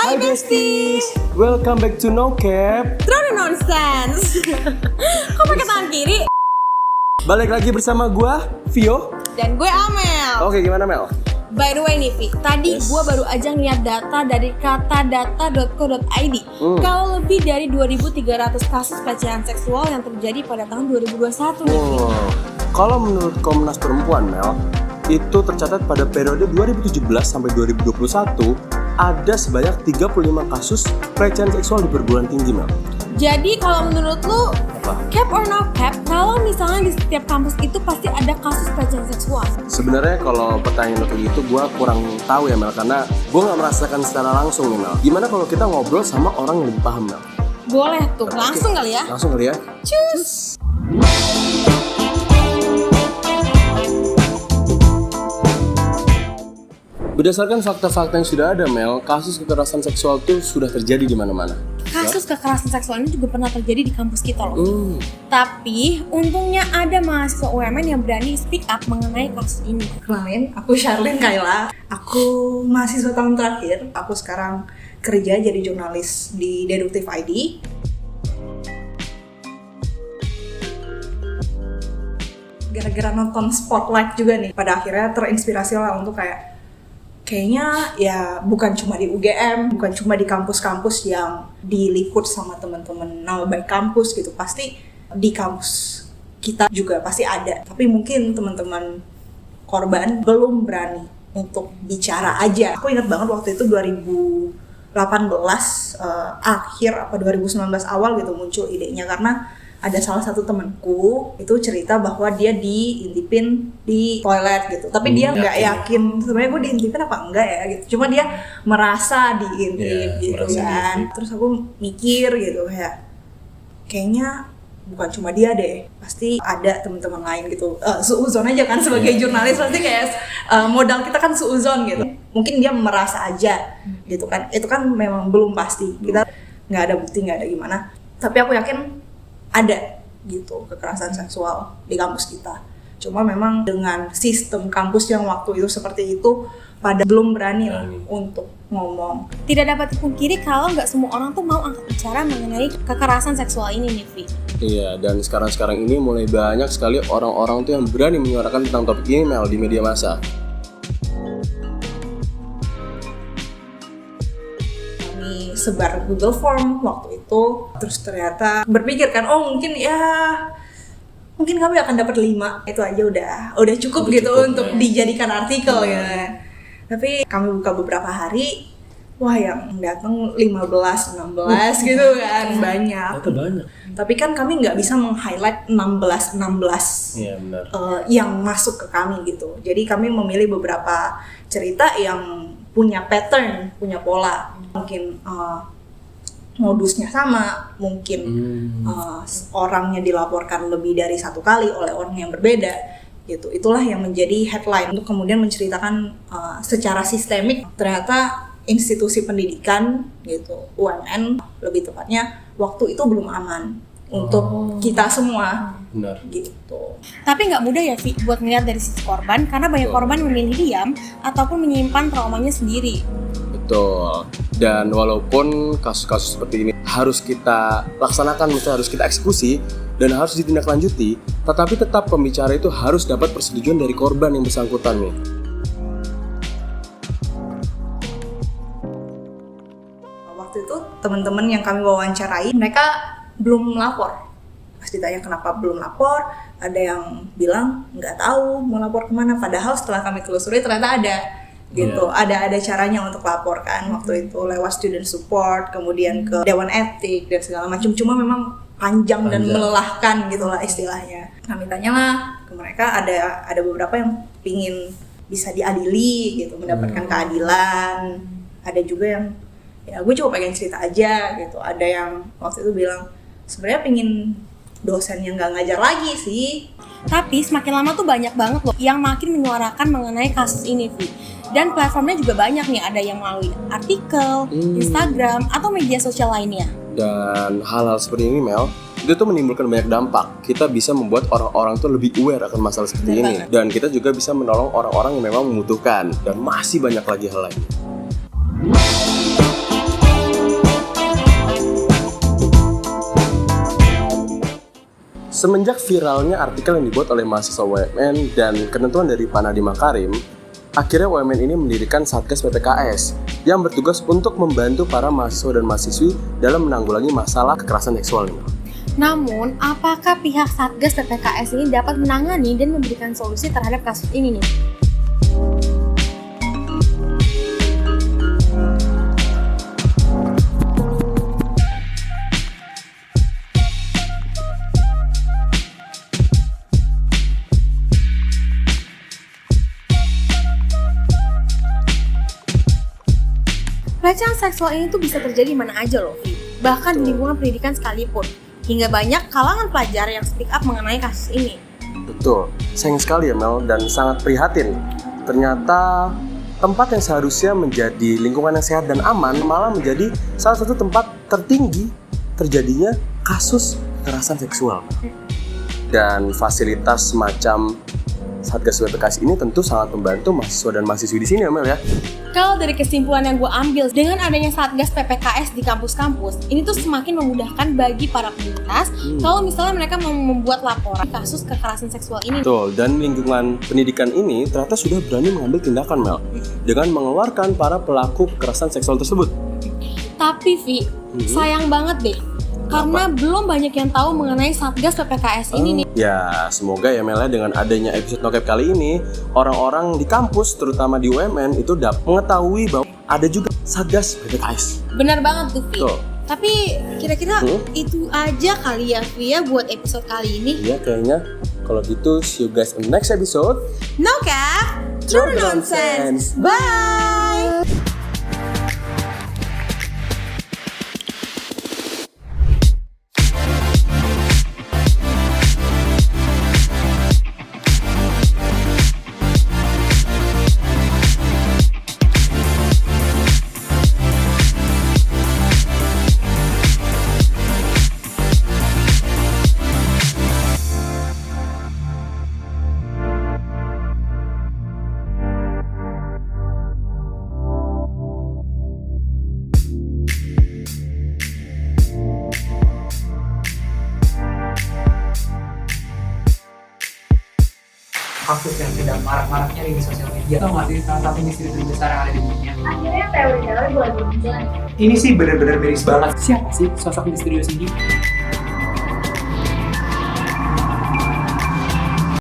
Hai besties, welcome back to No Cap. throw the nonsense. Kok pakai tangan kiri? Balik lagi bersama gua, Vio. Dan gue Amel. Oke, gimana Mel? By the way nih Vi, tadi gue baru aja ngeliat data dari katadata.co.id. Kalau lebih dari 2.300 kasus pelecehan seksual yang terjadi pada tahun 2021 nih Vi. Kalau menurut Komnas Perempuan Mel, itu tercatat pada periode 2017 sampai 2021 ada sebanyak 35 kasus pelecehan seksual di perguruan tinggi Mel. Jadi kalau menurut lu, cap or no cap, kalau misalnya di setiap kampus itu pasti ada kasus pelecehan seksual? Sebenarnya kalau pertanyaan lo kayak gitu gue kurang tahu ya Mel, karena gue nggak merasakan secara langsung nih Mel. Gimana kalau kita ngobrol sama orang yang lebih paham Mel? Boleh tuh, langsung kali ya? Langsung kali ya? Cus! Berdasarkan fakta-fakta yang sudah ada Mel, kasus kekerasan seksual itu sudah terjadi di mana-mana. Kasus kekerasan seksual ini juga pernah terjadi di kampus kita loh. Tapi untungnya ada mahasiswa UMN yang berani speak up mengenai kasus ini. Kenalin, aku Charlene Kayla. Aku mahasiswa tahun terakhir. Aku sekarang kerja jadi jurnalis di Deduktif ID. Gara-gara nonton Spotlight juga nih, pada akhirnya terinspirasi lah untuk kayaknya ya bukan cuma di UGM, bukan cuma di kampus-kampus yang diliput sama teman-teman nama baik kampus gitu. Pasti di kampus kita juga pasti ada. Tapi mungkin teman-teman korban belum berani untuk bicara aja. Aku ingat banget waktu itu 2018 akhir apa 2019 awal gitu muncul idenya, karena ada salah satu temanku itu cerita bahwa dia diintipin di toilet gitu, tapi dia nggak yakin sebenarnya gue diintipin apa enggak ya gitu, cuma dia merasa diintip gitu kan. Terus aku mikir gitu kayaknya bukan cuma dia deh, pasti ada teman-teman lain gitu. Suuzon aja kan sebagai jurnalis, pasti kayak modal kita kan suuzon gitu. Mungkin dia merasa aja gitu kan, itu kan memang belum pasti, kita nggak ada bukti, nggak ada gimana, tapi aku yakin ada gitu kekerasan seksual di kampus kita. Cuma memang dengan sistem kampus yang waktu itu seperti itu, pada belum berani untuk ngomong. Tidak dapat dipungkiri kalau nggak semua orang tuh mau angkat bicara mengenai kekerasan seksual ini nih Vi. Iya, dan sekarang ini mulai banyak sekali orang-orang tuh yang berani menyuarakan tentang topik ini Mel di media massa. Sebar Google Form waktu itu, terus ternyata berpikir kan, mungkin kami akan dapat 5, itu aja udah cukup gitu untuk dijadikan artikel ya. Tapi kami buka beberapa hari, wah yang datang 15, 16 gitu kan, banyak. Tapi kan kami nggak bisa meng-highlight 16 yang masuk ke kami gitu. Jadi kami memilih beberapa cerita yang punya pattern, punya pola. Mungkin modusnya sama, mungkin orangnya dilaporkan lebih dari satu kali oleh orang yang berbeda gitu. Itulah yang menjadi headline untuk kemudian menceritakan secara sistemik ternyata institusi pendidikan gitu, UMN lebih tepatnya, waktu itu belum aman untuk kita semua. Benar. Gitu. Tapi nggak mudah ya Vi buat ngeliat dari sisi korban, karena banyak korban memilih diam ataupun menyimpan traumanya sendiri. Betul. Dan walaupun kasus-kasus seperti ini harus kita laksanakan, misalnya harus kita eksekusi dan harus ditindaklanjuti, tetapi tetap pembicara itu harus dapat persetujuan dari korban yang bersangkutan nih. Waktu itu teman-teman yang kami wawancarai, mereka belum lapor. Pas ditanya kenapa belum lapor, ada yang bilang nggak tahu mau lapor kemana. Padahal setelah kami telusuri ternyata ada gitu, ada caranya untuk lapor kan waktu itu lewat student support, kemudian ke dewan etik dan segala macam. Cuma memang panjang dan melelahkan gitulah istilahnya. Kami tanyalah ke mereka, ada beberapa yang pingin bisa diadili gitu, mendapatkan keadilan. Ada juga yang ya gue cuma pengen cerita aja gitu. Ada yang waktu itu bilang sebenarnya pingin dosen yang nggak ngajar lagi sih. Tapi semakin lama tuh banyak banget loh yang makin menyuarakan mengenai kasus ini Vi. Dan platformnya juga banyak nih, ada yang melalui artikel, Instagram, atau media sosial lainnya. Dan hal-hal seperti ini Mel, itu tuh menimbulkan banyak dampak. Kita bisa membuat orang-orang tuh lebih aware akan masalah seperti ini. Dan kita juga bisa menolong orang-orang yang memang membutuhkan. Dan masih banyak lagi hal lain. semenjak viralnya artikel yang dibuat oleh mahasiswa UMN dan ketentuan dari Pak Nadiem Makarim, akhirnya UMN ini mendirikan Satgas PPKS yang bertugas untuk membantu para mahasiswa dan mahasiswi dalam menanggulangi masalah kekerasan seksual ini. Namun, apakah pihak Satgas PPKS ini dapat menangani dan memberikan solusi terhadap kasus ini nih? Pelecehan seksual ini tuh bisa terjadi mana aja loh, Vi. Bahkan di lingkungan pendidikan sekalipun. Hingga banyak kalangan pelajar yang speak up mengenai kasus ini. Betul, sayang sekali ya Mel, dan sangat prihatin. Ternyata tempat yang seharusnya menjadi lingkungan yang sehat dan aman malah menjadi salah satu tempat tertinggi terjadinya kasus kekerasan seksual. Dan fasilitas semacam Satgas PPKS ini tentu sangat membantu mahasiswa dan mahasiswi di sini ya Mel ya. Kalau dari kesimpulan yang gue ambil dengan adanya Satgas PPKS di kampus-kampus, ini tuh semakin memudahkan bagi para penyintas kalau misalnya mereka mau membuat laporan kasus kekerasan seksual ini. Betul, dan lingkungan pendidikan ini ternyata sudah berani mengambil tindakan Mel dengan mengeluarkan para pelaku kekerasan seksual tersebut. Tapi Vi, sayang banget deh. Karena belum banyak yang tahu mengenai Satgas PPKS ini nih. Ya, semoga ya Mel, dengan adanya episode Nokep kali ini, orang-orang di kampus, terutama di UMN, itu dapat mengetahui bahwa ada juga Satgas PPKS. Benar banget tuh, Vi. Tuh. Tapi kira-kira itu aja kali ya, Vi, ya, buat episode kali ini. Iya, kayaknya. Kalau gitu, see you guys in the next episode. Nokep, True Nonsense. Bye! Kasus yang tidak marak-maraknya di sosial media. Tau gak sih salah satu misteri terbesar yang ada di dunia? Akhirnya teori-teori mulai bermunculan. Ini sih benar-benar miris banget. Siapa sih sosok misterius ini?